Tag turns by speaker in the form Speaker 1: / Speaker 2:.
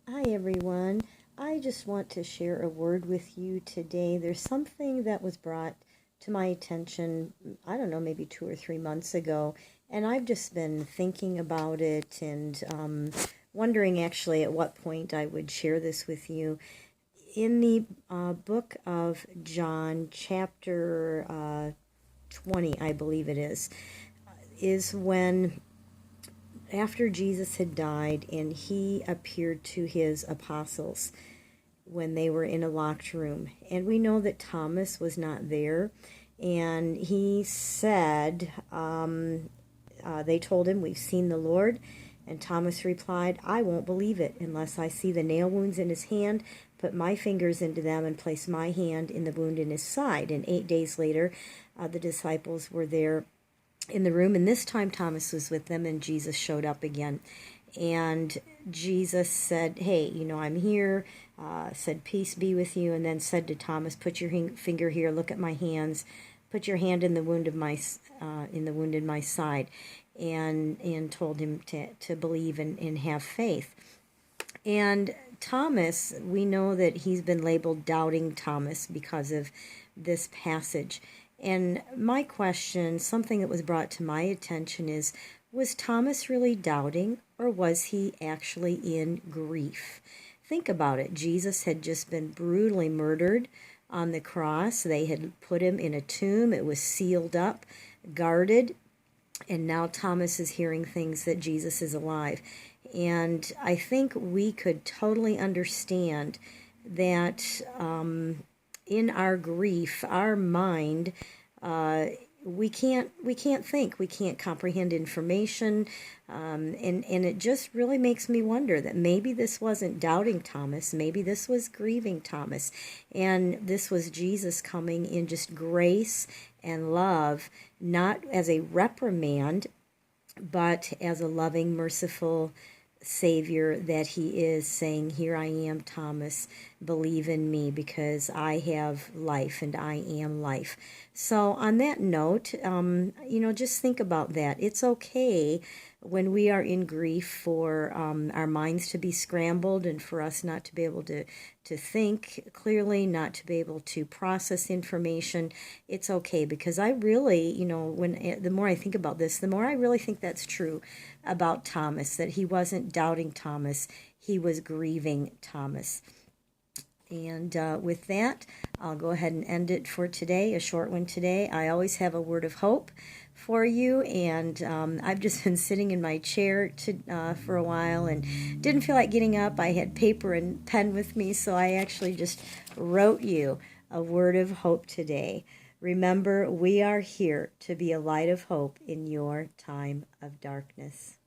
Speaker 1: Hi everyone. I just want to share a word with you today. There's something that was brought to my attention, I don't know, maybe 2 or 3 months ago, and I've just been thinking about it and wondering actually at what point I would share this with you. In the book of John, chapter 20, I believe it is when after Jesus had died and he appeared to his apostles when they were in a locked room. And we know that Thomas was not there. And he said, they told him, "We've seen the Lord." And Thomas replied, "I won't believe it unless I see the nail wounds in his hand, put my fingers into them, and place my hand in the wound in his side." And 8 days later, the disciples were there in the room, and this time Thomas was with them, and Jesus showed up again. And Jesus said, "Hey, I'm here," said, "Peace be with you," and then said to Thomas, "Put your finger here, look at my hands, put your hand in the wound in my side," and told him to believe and have faith. And Thomas, we know that he's been labeled Doubting Thomas because of this passage. And my question, something that was brought to my attention, is, was Thomas really doubting, or was he actually in grief? Think about it. Jesus had just been brutally murdered on the cross. They had put him in a tomb. It was sealed up, guarded, and now Thomas is hearing things that Jesus is alive. And I think we could totally understand that in our grief, our mind, we can't think, we can't comprehend information, and it just really makes me wonder that maybe this wasn't doubting Thomas, maybe this was grieving Thomas, and this was Jesus coming in just grace and love, not as a reprimand, but as a loving, merciful Savior that he is, saying, "Here I am, Thomas, believe in me because I have life and I am life." So on that note, just think about that. It's okay when we are in grief for our minds to be scrambled and for us not to be able to think clearly, not to be able to process information. It's okay, because I really, the more I think about this, the more I really think that's true about Thomas, that he wasn't doubting Thomas, he was grieving Thomas. And with that, I'll go ahead and end it for today, a short one today. I always have a word of hope for you, and I've just been sitting in my chair for a while and didn't feel like getting up. I had paper and pen with me, so I actually just wrote you a word of hope today. Remember, we are here to be a light of hope in your time of darkness.